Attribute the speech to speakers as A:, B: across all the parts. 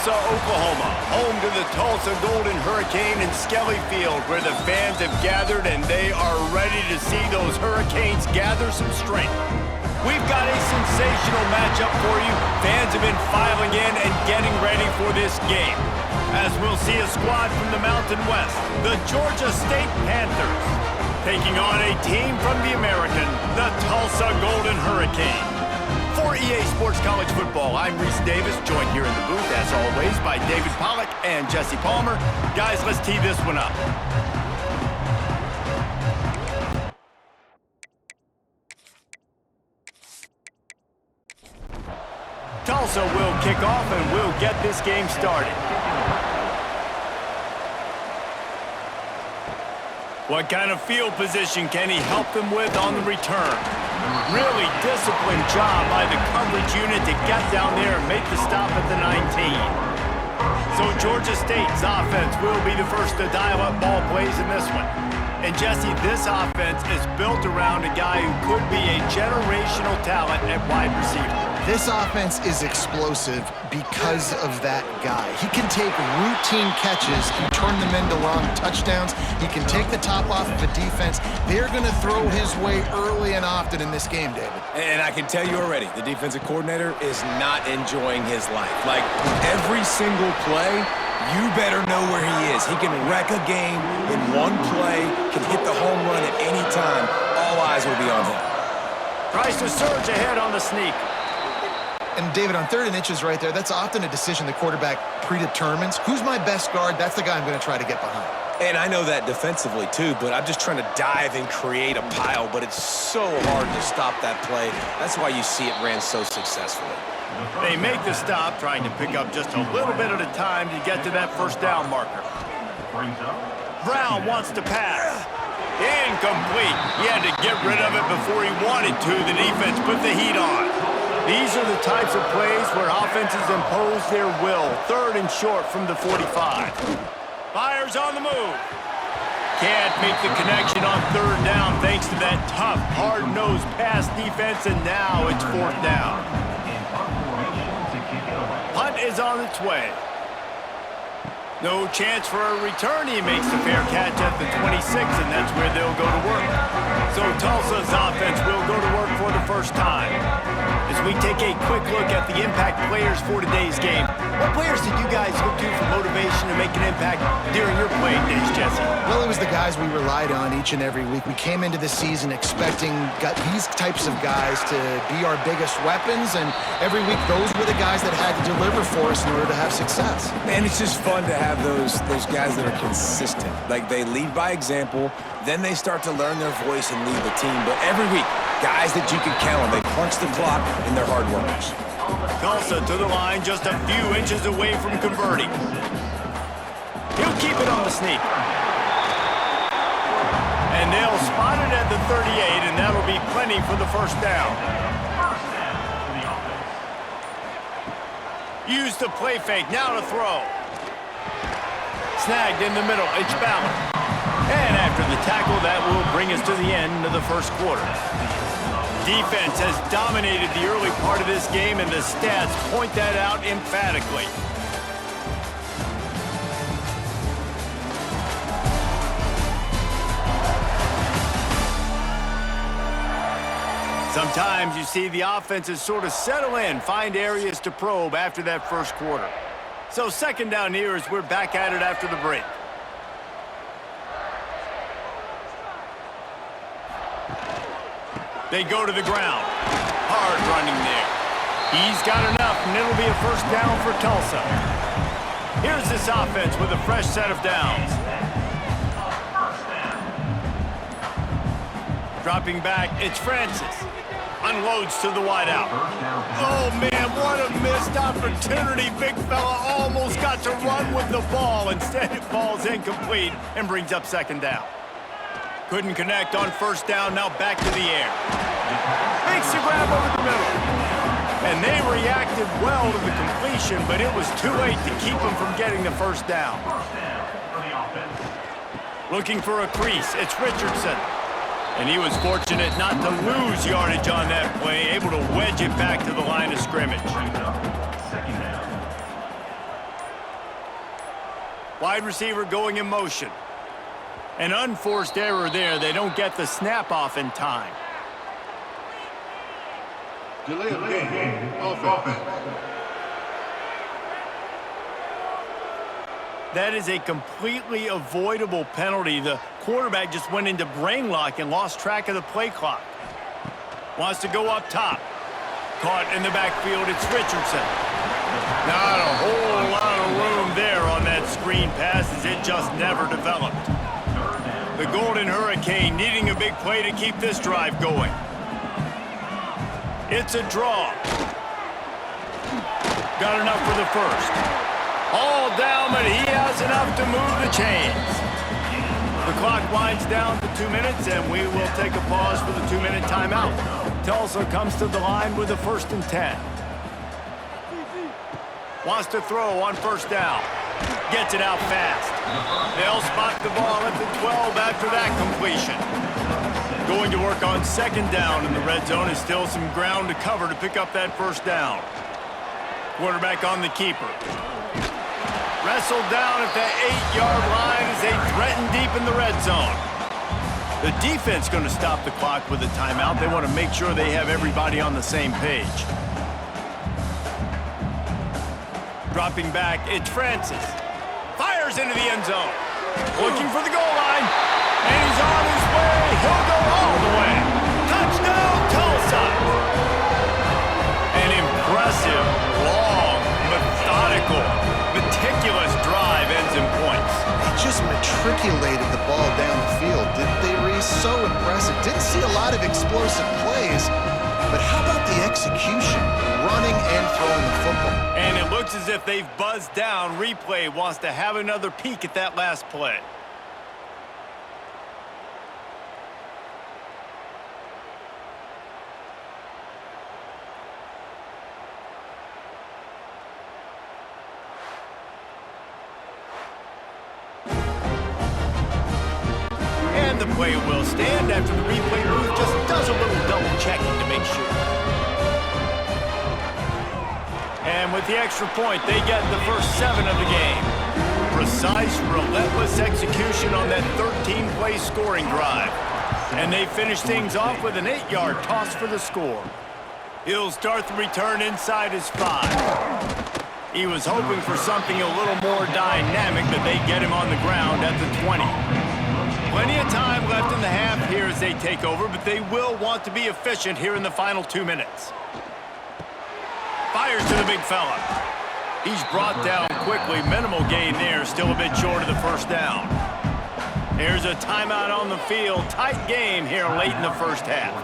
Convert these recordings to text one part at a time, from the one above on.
A: Tulsa, Oklahoma, home to the Tulsa Golden Hurricane in Skelly Field, where the fans have gathered and they are ready to see those Hurricanes gather some strength. We've got a sensational matchup for you. Fans have been filing in and getting ready for this game. As we'll see a squad from the Mountain West, the Georgia State Panthers, taking on a team from the American, the Tulsa Golden Hurricane. For EA Sports College Football, I'm Reese Davis, joined here in the booth, as always, by David Pollack and Jesse Palmer. Guys, let's tee this one up. Tulsa will kick off and we'll get this game started. What kind of field position can he help them with on the return? Really disciplined job by the coverage unit to get down there and make the stop at the 19. So Georgia State's offense will be the first to dial up ball plays in this one. And Jesse, this offense is built around a guy who could be a generational talent at wide receiver.
B: This offense is explosive because of that guy. He can take routine catches and turn them into long touchdowns. He can take the top off of a defense. They're going to throw his way early and often in this game, David.
C: And I can tell you already, the defensive coordinator is not enjoying his life. Like, every single play, you better know where he is. He can wreck a game in one play, can hit the home run at any time. All eyes will be on him.
A: Tries to surge ahead on the sneak.
B: And David, on 3rd and inches right there, that's often a decision the quarterback predetermines. Who's my best guard? That's the guy I'm going to try to get behind.
C: And I know that defensively too, but I'm just trying to dive and create a pile, but it's so hard to stop that play. That's why you see it ran so successfully.
A: They make the stop, trying to pick up just a little bit at a time to get to that first down marker. Brown wants to pass. Incomplete. He had to get rid of it before he wanted to. The defense put the heat on. These are the types of plays where offenses impose their will. 3rd and short from the 45. Fires on the move. Can't make the connection on 3rd down thanks to that tough, hard-nosed pass defense, and now it's 4th down. Punt is on its way. No chance for a return. He makes the fair catch at the 26, and that's where they'll go to work. So Tulsa's offense will go to work for the first time. As we take a quick look at the impact players for today's game, what players did you guys look to for motivation to make an impact during your playing days, Jesse?
B: Well, it was the guys we relied on each and every week. We came into the season expecting these types of guys to be our biggest weapons, and every week those were the guys that had to deliver for us in order to have success.
C: Man, it's just fun to have those guys that are consistent. Like, they lead by example, then they start to learn their voice and lead the team. But every week, guys that you can count on, they punch the clock and they're hard workers.
A: Tulsa to the line, just a few inches away from converting. He'll keep it on the sneak. And they'll spot it at the 38, and that'll be plenty for the first down. Use the play fake, now to throw. Snagged in the middle, it's Ballard. And after the tackle, that will bring us to the end of the first quarter. Defense has dominated the early part of this game, and the stats point that out emphatically. Sometimes you see the offenses sort of settle in, find areas to probe after that first quarter. So 2nd down here as we're back at it after the break. They go to the ground. Hard running there. He's got enough, and it'll be a first down for Tulsa. Here's this offense with a fresh set of downs. Dropping back, it's Francis. Unloads to the wideout. Oh, man, what a missed opportunity. Big fella almost got to run with the ball. Instead, it falls incomplete and brings up 2nd down. Couldn't connect on 1st down, now back to the air. Makes the grab over the middle. And they reacted well to the completion, but it was too late to keep them from getting the 1st down. Looking for a crease, it's Richardson. And he was fortunate not to lose yardage on that play, able to wedge it back to the line of scrimmage. Wide receiver going in motion. An unforced error there. They don't get the snap off in time.
D: Delay of game. Offense.
A: That is a completely avoidable penalty. The quarterback just went into brain lock and lost track of the play clock. Wants to go up top. Caught in the backfield, it's Richardson. Not a whole lot of room there on that screen pass as it just never developed. The Golden Hurricane needing a big play to keep this drive going. It's a draw. Got enough for the first. All down, but he has enough to move the chains. The clock winds down to 2 minutes, and we will take a pause for the 2-minute timeout. Tulsa comes to the line with a 1st and 10. Wants to throw on 1st down. Gets it out fast. They'll spot the ball at the 12 after that completion. Going to work on 2nd down in the red zone is still some ground to cover to pick up that 1st down. Quarterback on the keeper. Wrestled down at the 8-yard line as they threaten deep in the red zone. The defense going to stop the clock with a timeout. They want to make sure they have everybody on the same page. Dropping back, it's Francis. Fires into the end zone. Looking for the goal line. And he's on his way. He'll go all the way. Touchdown, Tulsa. An impressive, long, methodical, meticulous drive ends in points.
B: They just matriculated the ball down the field, didn't they, Reese? So impressive. Didn't see a lot of explosive plays, but how about the execution? Running and throwing the football.
A: And it looks as if they've buzzed down. Replay wants to have another peek at that last play. The play will stand after the replay booth just does a little double checking to make sure. And with the extra point, they get the first 7 of the game. Precise, relentless execution on that 13-play scoring drive. And they finish things off with an 8-yard toss for the score. He'll start the return inside his 5. He was hoping for something a little more dynamic, but they get him on the ground at the 20. Plenty of time left in the half here as they take over, but they will want to be efficient here in the final 2 minutes. Fires to the big fella. He's brought down quickly. Minimal gain there, still a bit short of the 1st down. There's a timeout on the field. Tight game here late in the 1st half.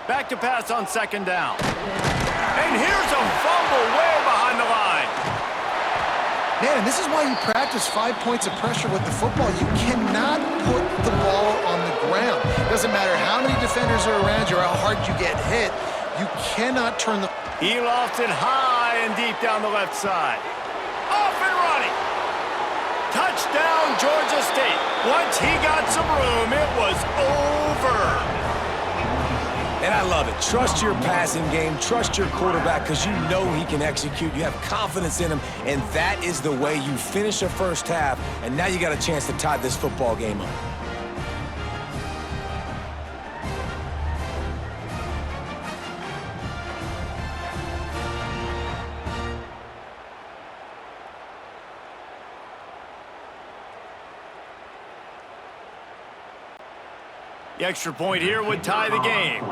A: Back to pass on 2nd down. And here's a fumble way behind the line.
B: Man, and this is why you practice 5 points of pressure with the football. You cannot put the ball on the ground. Doesn't matter how many defenders are around you or how hard you get hit. You cannot turn the...
A: He lofts it high and deep down the left side. Off and running. Touchdown, Georgia State. Once he got some room, it was over.
C: And I love it. Trust your passing game. Trust your quarterback because you know he can execute. You have confidence in him, and that is the way you finish a 1st half, and now you got a chance to tie this football game up.
A: The extra point here would tie the game.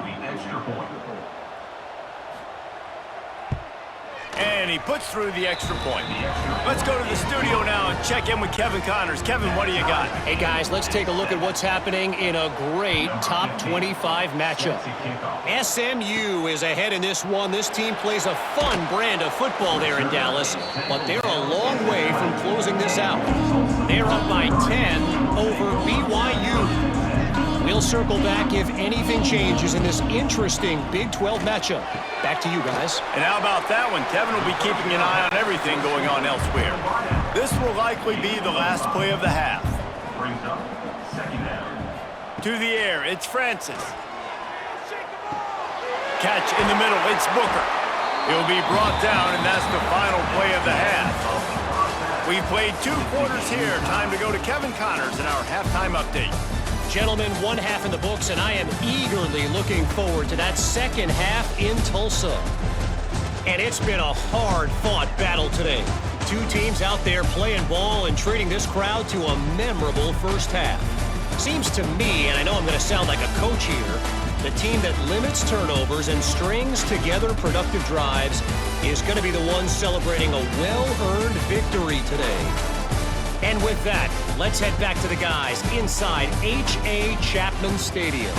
A: And he puts through the extra point. Let's go to the studio now and check in with Kevin Connors. Kevin, what do you got?
E: Hey, guys, let's take a look at what's happening in a great top 25 matchup. SMU is ahead in this one. This team plays a fun brand of football there in Dallas, but they're a long way from closing this out. They're up by 10 over BYU. We'll circle back if anything changes in this interesting Big 12 matchup. Back to you guys.
A: And how about that one? Kevin will be keeping an eye on everything going on elsewhere. This will likely be the last play of the half. To the air, it's Francis. Catch in the middle, it's Booker. He'll be brought down, and that's the final play of the half. We've played 2 quarters here. Time to go to Kevin Connors in our halftime update.
E: Gentlemen, one half in the books, and I am eagerly looking forward to that second half in Tulsa. And it's been a hard-fought battle today. 2 teams out there playing ball and treating this crowd to a memorable first half. Seems to me, and I know I'm going to sound like a coach here, the team that limits turnovers and strings together productive drives is going to be the one celebrating a well-earned victory today. And with that, let's head back to the guys inside H.A. Chapman Stadium.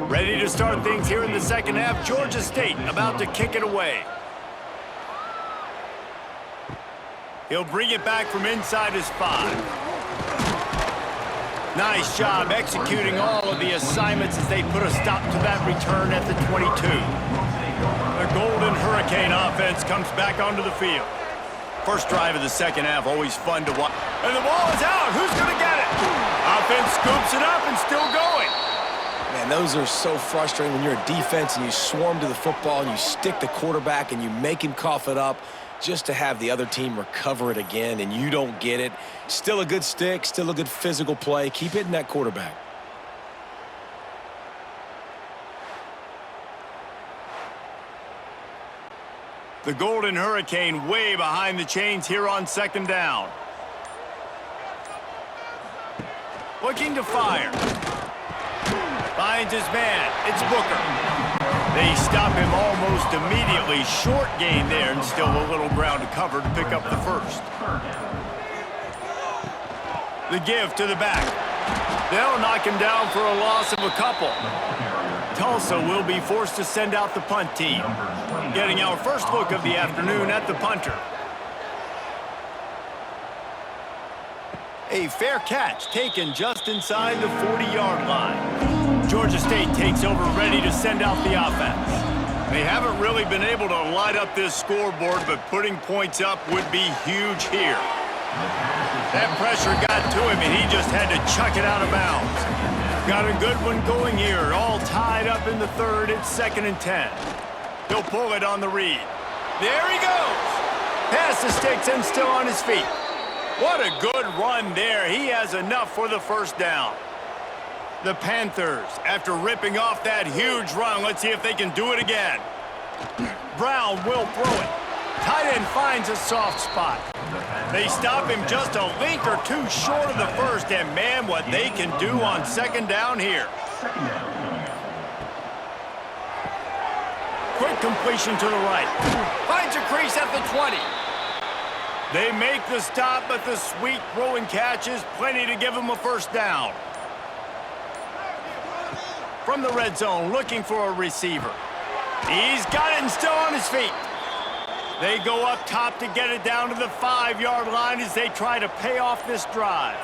A: Ready to start things here in the second half. Georgia State about to kick it away. He'll bring it back from inside his 5. Nice job executing all of the assignments as they put a stop to that return at the 22. The Golden Hurricane offense comes back onto the field. First drive of the second half, always fun to watch. And the ball is out. Who's going to get it? Offense scoops it up and still going.
C: Man, those are so frustrating when you're a defense and you swarm to the football and you stick the quarterback and you make him cough it up just to have the other team recover it again and you don't get it. Still a good stick, still a good physical play. Keep hitting that quarterback.
A: The Golden Hurricane way behind the chains here on second down. Looking to fire. Finds his man. It's Booker. They stop him almost immediately. Short gain there and still a little ground to cover to pick up the first. The give to the back. They'll knock him down for a loss of a couple. Tulsa will be forced to send out the punt team. Getting our first look of the afternoon at the punter. A fair catch taken just inside the 40-yard line. Georgia State takes over, ready to send out the offense. They haven't really been able to light up this scoreboard, but putting points up would be huge here. That pressure got to him, and he just had to chuck it out of bounds. Got a good one going here, all tied up in the third. It's 2nd and 10. He'll pull it on the read. There he goes. Past the sticks and still on his feet. What a good run there. He has enough for the first down. The Panthers, after ripping off that huge run, let's see if they can do it again. Brown will throw it. Tight end finds a soft spot. They stop him just a link or two short of the first, and man, what they can do on second down here. Quick completion to the right. Finds a crease at the 20. They make the stop, but the sweet throw and catch is plenty to give them a first down. From the red zone, looking for a receiver. He's got it and still on his feet. They go up top to get it down to the 5-yard line as they try to pay off this drive.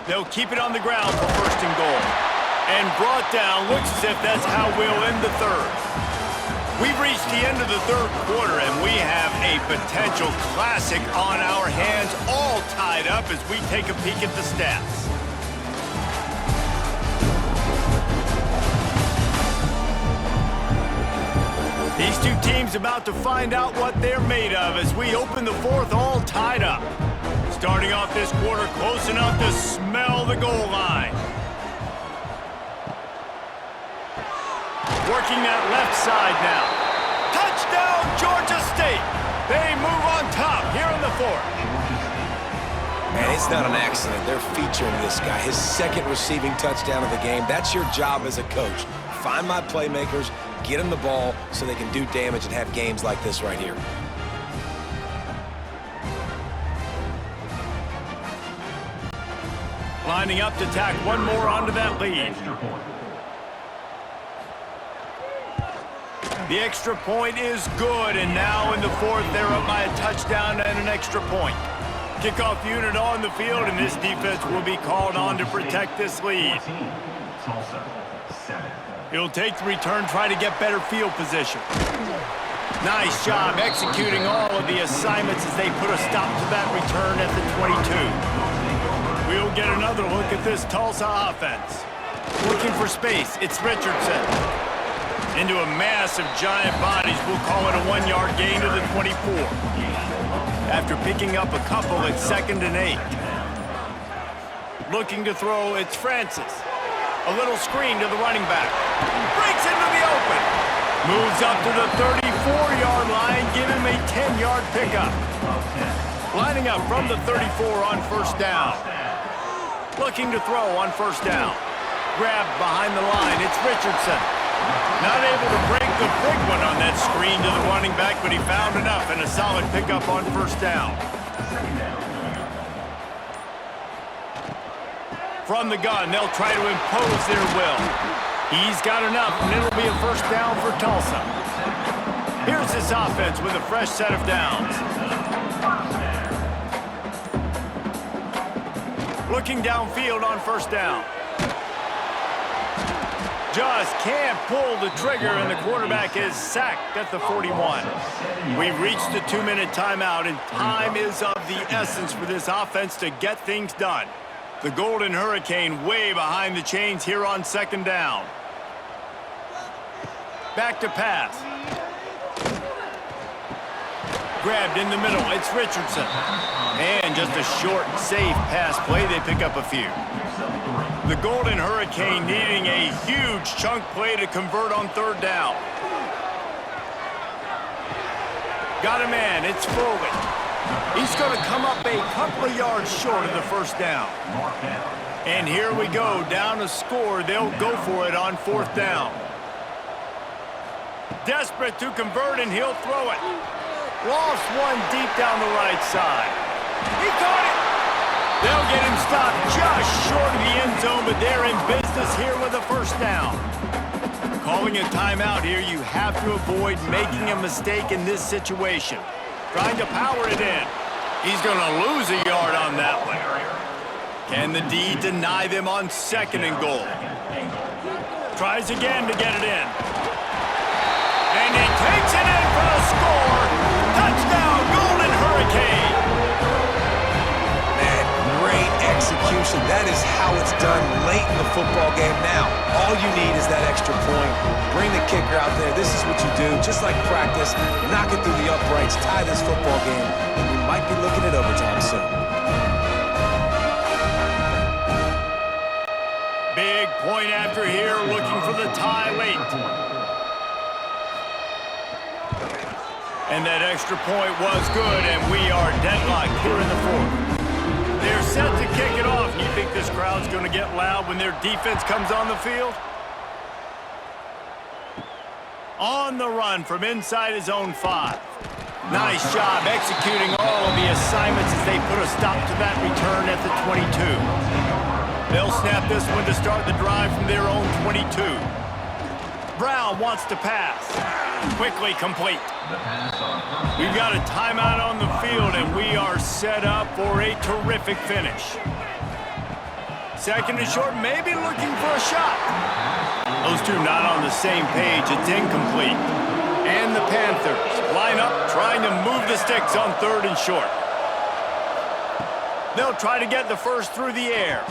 A: They'll keep it on the ground for first and goal. And brought down, looks as if that's how we'll end the third. We've reached the end of the third quarter, and we have a potential classic on our hands, all tied up as we take a peek at the stats. These two teams about to find out what they're made of as we open the fourth, all tied up. Starting off this quarter close enough to smell the goal line. Working that left side now. Touchdown, Georgia State. They move on top here in the fourth.
C: Man, it's not an accident. They're featuring this guy. His second receiving touchdown of the game. That's your job as a coach. Find my playmakers, get them the ball so they can do damage and have games like this right here.
A: Lining up to tack one more onto that lead. The extra point is good, and now in the fourth, they're up by a touchdown and an extra point. Kickoff unit on the field, and this defense will be called on to protect this lead. He'll take the return, try to get better field position. Nice job executing all of the assignments as they put a stop to that return at the 22. We'll get another look at this Tulsa offense. Looking for space, it's Richardson. Into a mass of giant bodies, we'll call it a 1-yard gain to the 24. After picking up a couple, it's 2nd and 8. Looking to throw, it's Francis. A little screen to the running back. Breaks into the open. Moves up to the 34-yard line, give him a 10-yard pickup. Lining up from the 34 on 1st down. Looking to throw on 1st down. Grabbed behind the line, it's Richardson. Not able to break the big one on that screen to the running back, but he found enough and a solid pickup on 1st down. From the gun, they'll try to impose their will. He's got enough, and it'll be a 1st down for Tulsa. Here's this offense with a fresh set of downs. Looking downfield on 1st down. Just can't pull the trigger, and the quarterback is sacked at the 41. We've reached the 2-minute timeout, and time is of the essence for this offense to get things done. The Golden Hurricane way behind the chains here on 2nd down. Back to pass. Grabbed in the middle, it's Richardson. And just a short, safe pass play, they pick up a few. The Golden Hurricane needing a huge chunk play to convert on 3rd down. Got a man, it's Foley. He's going to come up a couple of yards short of the 1st down. And here we go, down a score. They'll go for it on 4th down. Desperate to convert, and he'll throw it. Lost one deep down the right side. He caught it. They'll get him stopped just short of the end zone, but they're in business here with a 1st down. Calling a timeout here, you have to avoid making a mistake in this situation. Trying to power it in. He's going to lose a yard on that one. Can the D deny them on 2nd and goal? Tries again to get it in. And he takes it in for a score. Touchdown, Golden Hurricane.
C: Man, great execution. That is how it's done late in the football game now. All you need is that extra point. Bring the kicker out there. This is what you do. Just like practice, knock it through the uprights, tie this football game, and we might be looking at overtime soon.
A: Big point after here, looking for the tie late. And that extra point was good, and we are deadlocked here in the 4th. They're set to kick it off. You think this crowd's going to get loud when their defense comes on the field? On the run from inside his own 5. Nice job executing all of the assignments as they put a stop to that return at the 22. They'll snap this one to start the drive from their own 22. Brown wants to pass. Quickly complete. We've got a timeout on the field, and we are set up for a terrific finish. 2nd and short, maybe looking for a shot. Those two not on the same page. It's incomplete. And the Panthers line up, trying to move the sticks on 3rd and short. They'll try to get the 1st through the air.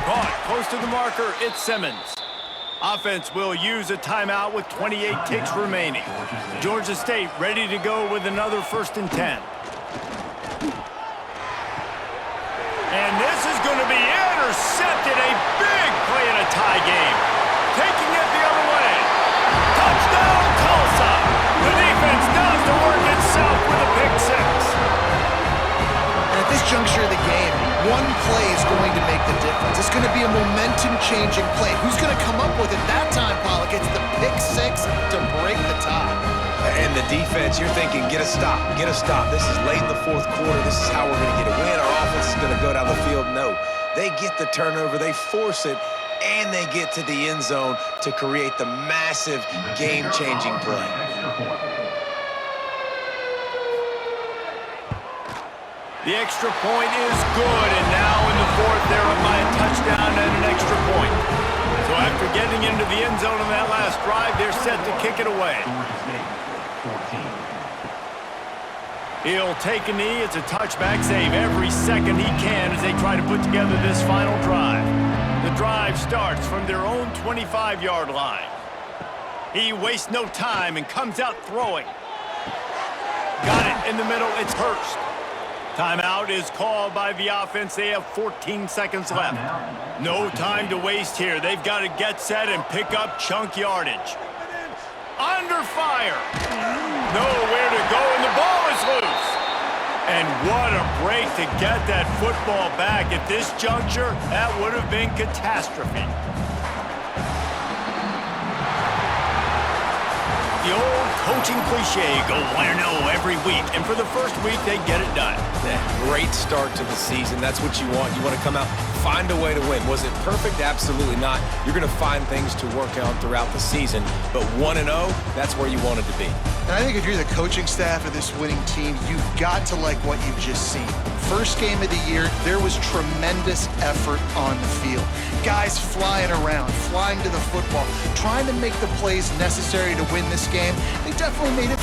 A: Caught close to the marker, it's Simmons. Offense will use a timeout with 28 ticks remaining. Georgia State ready to go with another 1st and 10. And this is going to be intercepted. A big play in a tie game. Taking it the other way. Touchdown, Tulsa. The defense does the work itself with a pick 6.
B: And at this juncture of the game, one play is going to make the difference. It's going to be a momentum-changing play. Who's going to come up with it that time, Pollock? It's the pick 6 to break the tie.
C: And the defense, you're thinking, get a stop, get a stop. This is late in the 4th quarter. This is how we're going to get a win. Our offense is going to go down the field. No, they get the turnover, they force it, and they get to the end zone to create the massive game-changing play.
A: The extra point is good, and now in the 4th, they're up by a touchdown and an extra point. So after getting into the end zone on that last drive, they're set to kick it away. He'll take a knee. It's a touchback save every second he can as they try to put together this final drive. The drive starts from their own 25-yard line. He wastes no time and comes out throwing. Got it in the middle. It's Hurst. Timeout is called by the offense. They have 14 seconds left. No time to waste here. They've got to get set and pick up chunk yardage. Under fire. Nowhere to go, and the ball is loose. And what a break to get that football back. At this juncture, that would have been catastrophe. The old coaching cliche, go 1-0 every week. And for the first week, they get it done.
C: Great start to the season. That's what you want. You want to come out, find a way to win. Was it perfect? Absolutely not. You're going to find things to work on throughout the season. But 1-0, that's where you wanted to be.
B: And I think if you're the coaching staff of this winning team, you've got to like what you've just seen. First game of the year, there was tremendous effort on the field. Guys flying around, flying to the football, trying to make the plays necessary to win this game. They definitely made it